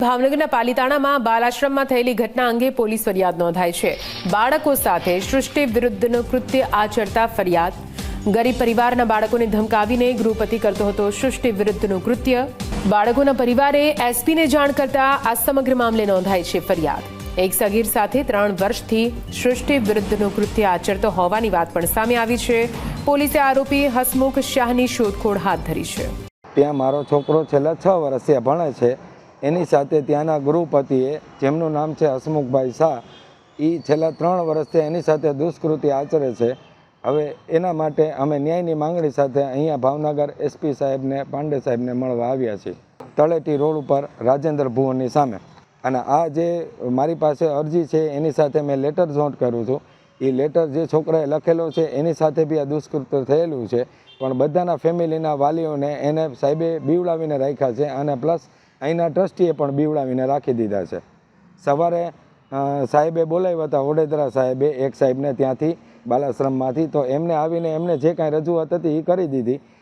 ભાવનગરના પાલીતાણામાં બાલાશ્રમમાં થયેલી ઘટના અંગે પોલીસ ફરિયાદ નોંધાઈ છે। બાળકો સાથે સૃષ્ટિ વિરુદ્ધનું કૃત્ય આચરતા ફરિયાદ। ગરીબ પરિવારના બાળકોને ધમકાવીને ગૃહપતિ કરતો હતો સૃષ્ટિ વિરુદ્ધનું કૃત્ય। બાળકોના પરિવારે એસપીને જાણ કરતા આ સમગ્ર મામલે નોંધાઈ છે ફરિયાદ। એક સગીર સાથે 3 વર્ષથી સૃષ્ટિ વિરુદ્ધનું કૃત્ય આચરતો હોવાની વાત પણ સામે આવી છે। પોલીસે આરોપી હસમુખ શાહની શોધખોળ હાથ ધરી છે। ત્યાં મારો છોકરો છેલ્લા 6 વર્ષથી ભણે છે। એની સાથે ત્યાંના ગૃહપતિએ, જેમનું નામ છે હસમુખભાઈ શાહ, એ છેલ્લા 3 વર્ષથી એની સાથે દુષ્કૃત્ય આચરે છે। હવે એના માટે અમે ન્યાયની માંગણી સાથે અહીંયા ભાવનગર એસપી સાહેબને, પાંડે સાહેબને મળવા આવ્યા છીએ, તળેટી રોડ ઉપર રાજેન્દ્ર ભુવનની સામે। અને આ જે મારી પાસે અરજી છે એની સાથે મેં લેટર નોટ કરું છું। એ લેટર જે છોકરાએ લખેલો છે એની સાથે બી આ દુષ્કૃત્ય થયેલું છે, પણ બધાના ફેમિલીના વાલીઓને એને સાહેબે બીવડાવીને રાખ્યા છે અને પ્લસ અહીંના ટ્રસ્ટીએ પણ બીવડાવીને રાખી દીધા છે। સવારે સાહેબે બોલાવ્યા હતા, વડોદરા સાહેબે એક સાહેબને ત્યાંથી બાલાશ્રમમાંથી, તો એમને આવીને એમને જે કાંઈ રજૂઆત હતી એ કરી દીધી।